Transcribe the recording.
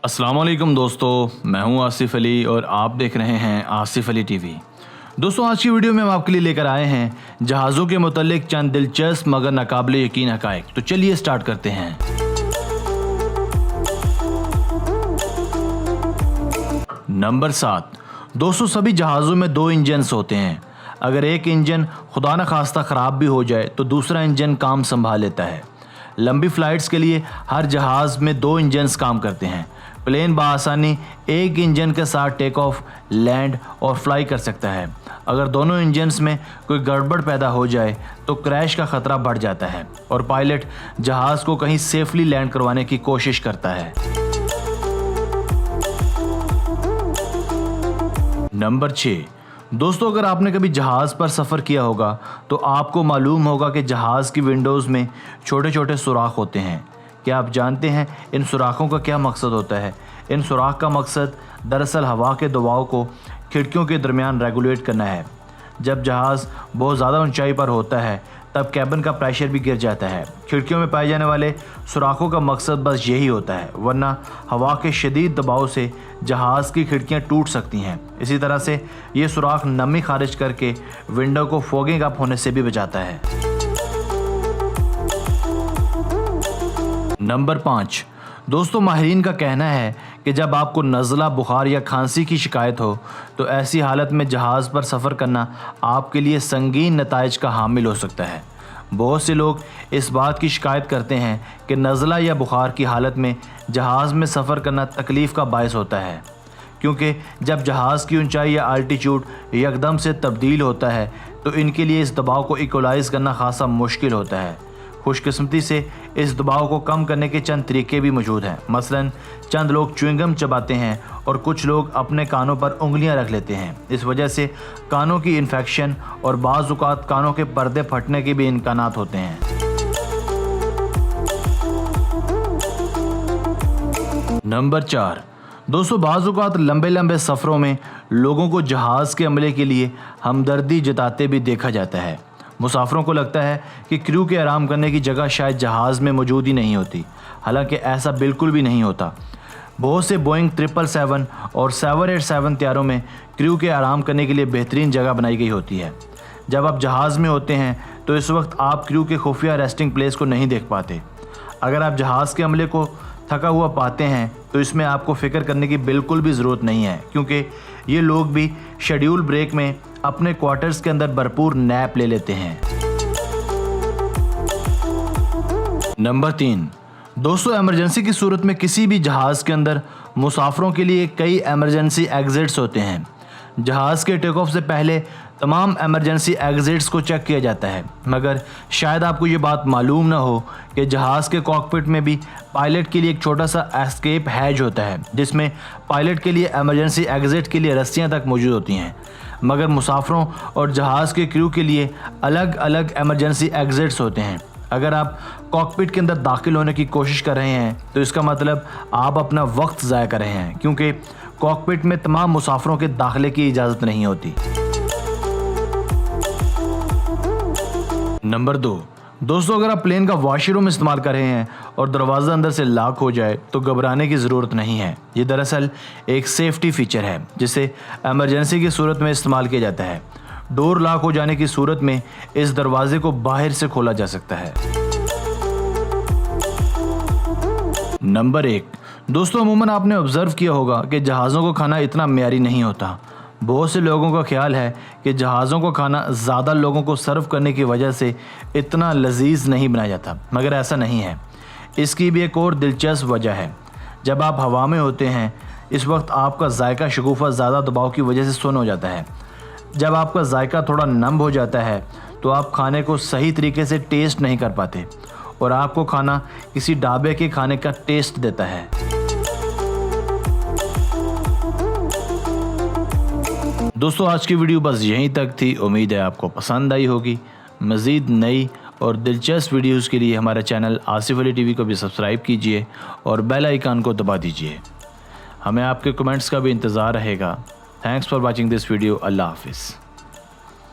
अस्सलाम वालेकुम दोस्तों, मैं हूं आसिफ अली और आप देख रहे हैं आसिफ अली टीवी। दोस्तों, आज की वीडियो में हम आपके लिए लेकर आए हैं जहाज़ों के मुतल्लिक चंद दिलचस्प मगर नाकाबिले यकीन हक़ाइक़। तो चलिए स्टार्ट करते हैं। नंबर 7। दोस्तों, सभी जहाज़ों में 2 इंजन्स होते हैं। अगर एक इंजन खुदा न खास्ता ख़राब भी हो जाए तो दूसरा इंजन काम संभाल लेता है। लंबी फ़्लाइट्स के लिए हर जहाज़ में 2 इंजन्स काम करते हैं। प्लेन बआसानी एक इंजन के साथ टेक ऑफ, लैंड और फ्लाई कर सकता है। अगर दोनों इंजन्स में कोई गड़बड़ पैदा हो जाए तो क्रैश का ख़तरा बढ़ जाता है और पायलट जहाज़ को कहीं सेफली लैंड करवाने की कोशिश करता है। नंबर 6। दोस्तों, अगर आपने कभी जहाज़ पर सफ़र किया होगा तो आपको मालूम होगा कि जहाज़ की विंडोज़ में छोटे छोटे सुराख होते हैं। क्या आप जानते हैं इन सुराखों का क्या मकसद होता है? इन सुराख का मकसद दरअसल हवा के दबाव को खिड़कियों के दरमियान रेगुलेट करना है। जब जहाज़ बहुत ज़्यादा ऊंचाई पर होता है तब कैबिन का प्रेशर भी गिर जाता है। खिड़कियों में पाए जाने वाले सुराखों का मकसद बस यही होता है, वरना हवा के शदीद दबाव से जहाज़ की खिड़कियां टूट सकती हैं। इसी तरह से ये सुराख नमी खारिज करके विंडो को फॉगिंग अप होने से भी बचाता है। नंबर 5। दोस्तों, माहिरीन का कहना है कि जब आपको नज़ला, बुखार या खांसी की शिकायत हो तो ऐसी हालत में जहाज़ पर सफ़र करना आपके लिए संगीन नताइज का हामिल हो सकता है। बहुत से लोग इस बात की शिकायत करते हैं कि नज़ला या बुखार की हालत में जहाज़ में सफ़र करना तकलीफ़ का बायस होता है, क्योंकि जब जहाज़ की ऊंचाई या अल्टीट्यूड यकदम से तब्दील होता है तो इनके लिए इस दबाव को इक्वलाइज़ करना खासा मुश्किल होता है। खुशकिस्मती से इस दबाव को कम करने के चंद तरीके भी मौजूद हैं। मसलन चंद लोग च्युइंगम चबाते हैं और कुछ लोग अपने कानों पर उंगलियां रख लेते हैं। इस वजह से कानों की इन्फेक्शन और बाज़ औक़ात कानों के पर्दे फटने के भी इम्कानात होते हैं। नंबर 4। दोस्तों, बाज़ औक़ात लंबे लंबे सफ़रों में लोगों को जहाज़ के अमले के लिए हमदर्दी जताते भी देखा जाता है। मुसाफिरों को लगता है कि क्रू के आराम करने की जगह शायद जहाज़ में मौजूद ही नहीं होती, हालांकि ऐसा बिल्कुल भी नहीं होता। बहुत से बोइंग 777 और 787 तैयारों में क्रू के आराम करने के लिए बेहतरीन जगह बनाई गई होती है। जब आप जहाज़ में होते हैं तो इस वक्त आप क्रू के खुफिया रेस्टिंग प्लेस को नहीं देख पाते। अगर आप जहाज़ के अमले को थका हुआ पाते हैं तो इसमें आपको फ़िक्र करने की बिल्कुल भी ज़रूरत नहीं है, क्योंकि ये लोग भी शेड्यूल ब्रेक में अपने क्वार्टर्स के अंदर भरपूर नैप ले लेते हैं। नंबर 3। दोस्तों, इमरजेंसी की सूरत में किसी भी जहाज़ के अंदर मुसाफिरों के लिए कई इमरजेंसी एग्जिट्स होते हैं। जहाज़ के टेक ऑफ से पहले तमाम इमरजेंसी एग्जिट्स को चेक किया जाता है, मगर शायद आपको ये बात मालूम ना हो कि जहाज़ के कॉकपिट में भी पायलट के लिए एक छोटा सा एस्केप हैज होता है, जिसमें पायलट के लिए इमरजेंसी एग्जिट के लिए रस्सियाँ तक मौजूद होती हैं, मगर मुसाफिरों और जहाज़ के क्रू के लिए अलग अलग इमरजेंसी एग्जिट्स होते हैं। अगर आप कॉकपिट के अंदर दाखिल होने की कोशिश कर रहे हैं तो इसका मतलब आप अपना वक्त ज़ाया कर रहे हैं, क्योंकि कॉकपिट में तमाम मुसाफिरों के दाखिले की इजाज़त नहीं होती। नंबर 2। दोस्तों, अगर आप प्लेन का वॉशरूम इस्तेमाल कर रहे हैं और दरवाज़ा अंदर से लॉक हो जाए तो घबराने की ज़रूरत नहीं है। ये दरअसल एक सेफ्टी फ़ीचर है जिसे इमरजेंसी की सूरत में इस्तेमाल किया जाता है। डोर लॉक हो जाने की सूरत में इस दरवाजे को बाहर से खोला जा सकता है। नंबर 1। दोस्तों, अमूमन आपने ऑब्ज़र्व किया होगा कि जहाज़ों का खाना इतना मेयारी नहीं होता। बहुत से लोगों का ख्याल है कि जहाज़ों का खाना ज़्यादा लोगों को सर्व करने की वजह से इतना लजीज नहीं बनाया जाता, मगर ऐसा नहीं है। इसकी भी एक और दिलचस्प वजह है। जब आप हवा में होते हैं इस वक्त आपका जायका शगुफ़ा ज़्यादा दबाव की वजह से सुन्न हो जाता है। जब आपका जायका थोड़ा नम हो जाता है तो आप खाने को सही तरीके से टेस्ट नहीं कर पाते और आपको खाना किसी ढाबे के खाने का टेस्ट देता है। दोस्तों, आज की वीडियो बस यहीं तक थी। उम्मीद है आपको पसंद आई होगी। मज़ीद नई और दिलचस्प वीडियोज़ के लिए हमारे चैनल आसिफ अली टीवी को भी सब्सक्राइब कीजिए और बेल आइकन को दबा दीजिए। हमें आपके कमेंट्स का भी इंतज़ार रहेगा। Thanks for watching this video. अल्लाह हाफिज़।